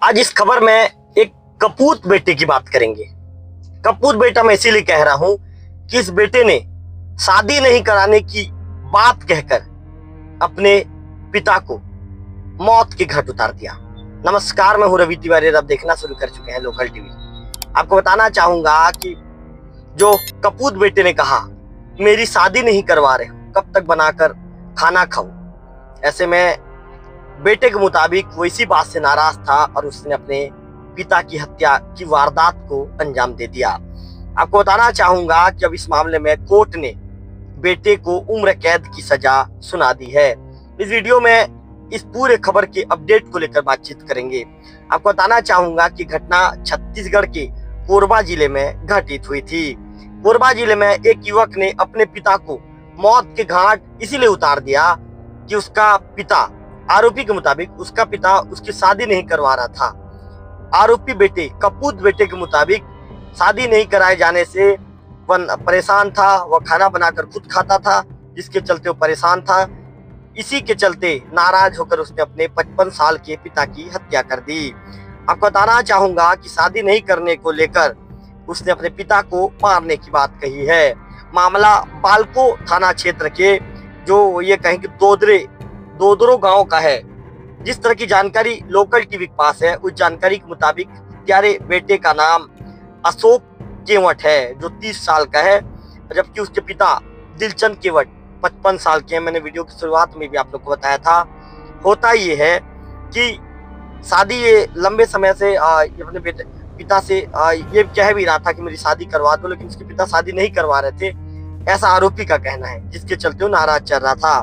आज इस खबर में एक कपूत बेटे की बात करेंगे। कपूत बेटा मैं इसीलिए कह रहा हूं कि इस बेटे ने शादी नहीं कराने की बात कहकर अपने पिता को मौत के घाट उतार दिया। नमस्कार, मैं हूं रवि तिवारी। आप देखना शुरू कर चुके हैं लोकल टीवी। आपको बताना चाहूंगा कि जो कपूत बेटे ने कहा मेरी शादी नहीं करवा रहे, कब तक बनाकर खाना खाऊं। ऐसे में बेटे के मुताबिक वो इसी बात से नाराज था और उसने अपने पिता की हत्या की वारदात को अंजाम दे दिया। आपको बताना चाहूंगा कि अब इस मामले में कोर्ट ने बेटे को उम्र कैद की सजा सुना दी है। इस वीडियो में इस पूरे खबर के अपडेट को लेकर बातचीत करेंगे। आपको बताना चाहूंगा कि घटना छत्तीसगढ़ के कोरबा जिले में घटित हुई थी। कोरबा जिले में एक युवक ने अपने पिता को मौत के घाट इसीलिए उतार दिया कि उसका पिता, आरोपी के मुताबिक उसका पिता उसकी शादी नहीं करवा रहा था। आरोपी बेटे कपूत बेटे के मुताबिक शादी नहीं कराए जाने से वह परेशान था। वह खाना बनाकर खुद खाता था, जिसके चलते वो परेशान था। इसी के चलते नाराज होकर उसने अपने 55 साल के पिता की हत्या कर दी। आपको बताना चाहूंगा कि शादी नहीं करने को लेकर उसने अपने पिता को मारने की बात कही है। मामला बालको थाना क्षेत्र के जो ये कहें कि दोदरो गांव का है। जिस तरह की जानकारी लोकल टीवी के पास है, उस जानकारी के मुताबिक प्यारे बेटे का नाम अशोक केवट है, जो 30 साल का है, जबकि उसके पिता दिलचंद केवट 55 साल के हैं। मैंने वीडियो की शुरुआत में भी आप लोग को बताया था। होता ये है कि शादी ये लंबे समय से ये अपने पिता से ये कह भी रहा था कि मेरी शादी करवा दो, लेकिन उसके पिता शादी नहीं करवा रहे थे, ऐसा आरोपी का कहना है, जिसके चलते वो नाराज चल रहा था।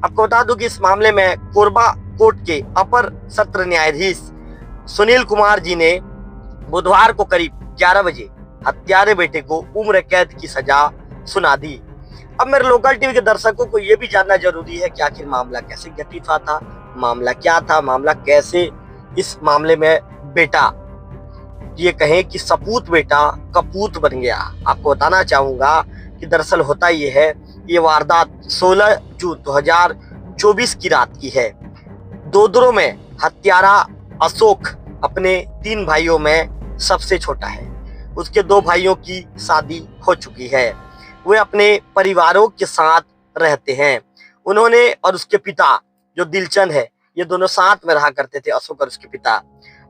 आपको बता दूं कि इस मामले में कोरबा कोर्ट के अपर सत्र न्यायाधीश सुनील कुमार जी ने बुधवार को करीब 11 बजे हत्यारे बेटे को उम्र कैद की सजा सुना दी। अब मेरे लोकल टीवी के दर्शकों को यह भी जानना जरूरी है कि आखिर मामला कैसे घटित हुआ था, मामला क्या था, मामला कैसे इस मामले में बेटा, ये कहें कि सपूत बेटा कपूत बन गया। आपको बताना चाहूंगा कि दरअसल होता ये है, ये वारदात 16 जून 2024 की रात की है। दोदरो में हत्यारा अशोक अपने 3 भाइयों में सबसे छोटा है। उसके 2 भाइयों की शादी हो चुकी है। वे अपने परिवारों के साथ रहते हैं। उन्होंने और उसके पिता जो दिलचंद है, ये दोनों साथ में रहा करते थे, अशोक और उसके पिता।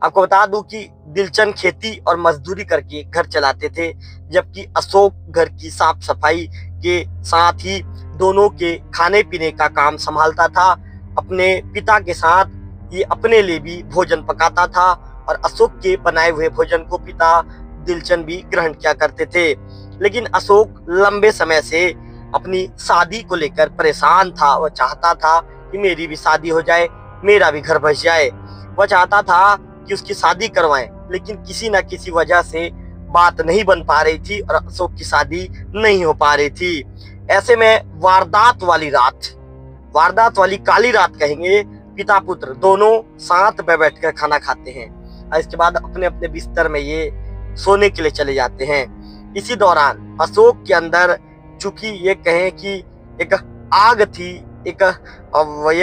आपको बता दूं कि दिलचंद खेती और मजदूरी करके घर चलाते थे, जबकि अशोक घर की साफ सफाई के साथ ही दोनों के खाने पीने का काम संभालता था। अपने पिता के साथ ये अपने लिए भी भोजन पकाता था और अशोक के बनाए हुए भोजन को पिता दिलचंद भी ग्रहण किया करते थे। लेकिन अशोक लंबे समय से अपनी शादी को लेकर परेशान था। वह चाहता था कि मेरी भी शादी हो जाए, मेरा भी घर बस जाए। वह चाहता था कि उसकी शादी करवाएं, लेकिन किसी न किसी वजह से बात नहीं बन पा रही थी और अशोक की शादी नहीं हो पा रही थी। ऐसे में वारदात वाली काली रात कहेंगे, पिता पुत्र दोनों साथ में बैठकर खाना खाते हैं और इसके बाद अपने अपने बिस्तर में ये सोने के लिए चले जाते हैं। इसी दौरान अशोक के अंदर चूंकि ये कहें कि एक आग थी, ये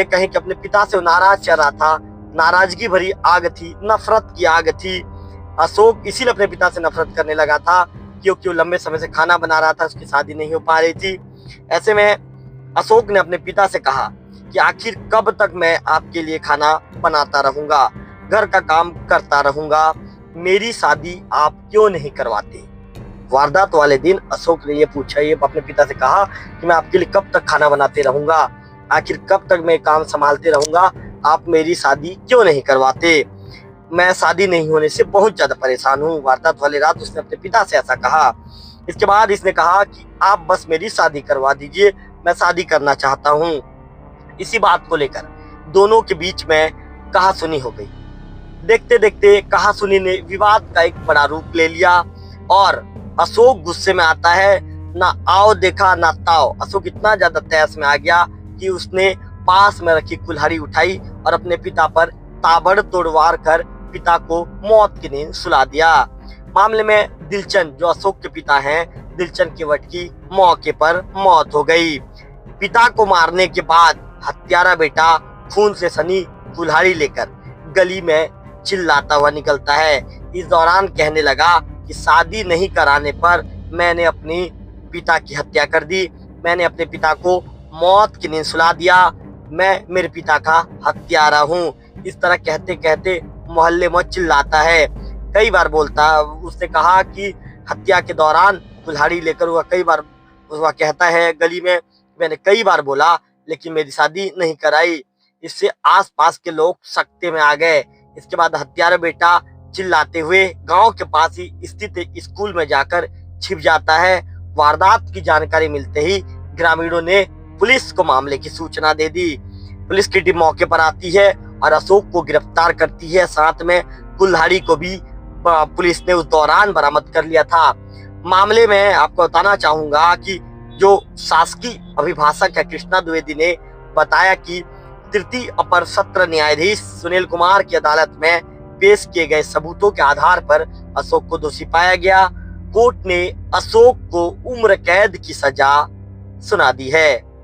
कहें कि अपने पिता से नाराज चल रहा था, नाराजगी भरी आग थी, नफरत की आग थी। अशोक इसीलिए अपने पिता से नफरत करने लगा था क्योंकि वो लंबे समय से खाना बना रहा था, उसकी शादी नहीं हो पा रही थी। ऐसे में अशोक ने अपने पिता से कहा कि आखिर कब तक मैं आपके लिए खाना बनाता रहूंगा, घर का काम करता रहूंगा, मेरी शादी आप क्यों नहीं करवाते। वारदात वाले दिन अशोक ने ये पूछा, ये अपने पिता से कहा कि मैं आपके लिए कब तक खाना बनाते रहूंगा, आखिर कब तक मैं काम संभालते रहूंगा, आप मेरी शादी क्यों नहीं करवाते, मैं शादी नहीं होने से बहुत ज्यादा परेशान हूँ। वारदात वाली रात उसने अपने पिता से ऐसा कहा। इसके बाद इसने कहा कि आप बस मेरी शादी करवा दीजिए, मैं शादी करना चाहता हूँ। इसी बात को लेकर दोनों के बीच में कहासुनी हो गई। देखते देखते कहासुनी ने विवाद का एक बड़ा रूप ले लिया और अशोक गुस्से में आता है। ना आओ देखा ना ताओ, अशोक इतना ज्यादा तैस में आ गया कि उसने पास में रखी कुल्हाड़ी उठाई और अपने पिता पर ताबड़तोड़ वार कर पिता को मौत की नींद सुला दिया। मामले में दिलचंद जो अशोक के पिता हैं, दिलचंद केवट की मौके पर मौत हो गई। पिता को मारने के बाद हत्यारा बेटा खून से सनी कुल्हाड़ी लेकर गली में चिल्लाता हुआ निकलता है। इस दौरान कहने लगा कि शादी नहीं कराने पर मैंने अपनी पिता की हत्या कर दी, मैंने अपने पिता को मौत की नींद सुला दिया, मैं मेरे पिता का हत्यारा हूँ। इस तरह कहते कहते मोहल्ले में चिल्लाता है। कई बार बोलता, उसने कहा कि हत्या के दौरान कुल्हाड़ी लेकर वह कई बार वह कहता है गली में, मैंने कई बार बोला लेकिन मेरी शादी नहीं कराई। इससे आसपास के लोग सकते में आ गए। इसके बाद हत्यारा बेटा चिल्लाते हुए गांव के पास ही स्थित स्कूल में जाकर छिप जाता है। वारदात की जानकारी मिलते ही ग्रामीणों ने पुलिस को मामले की सूचना दे दी। पुलिस की टीम मौके पर आती है और अशोक को गिरफ्तार करती है। साथ में कुल्हाड़ी को भी पुलिस ने उस दौरान बरामद कर लिया था। मामले में आपको बताना चाहूंगा कि जो शासकीय अभिभाषक है कृष्णा द्विवेदी ने बताया कि तृतीय अपर सत्र न्यायाधीश सुनील कुमार की अदालत में पेश किए गए सबूतों के आधार पर अशोक को दोषी पाया गया। कोर्ट ने अशोक को उम्र कैद की सजा सुना दी है।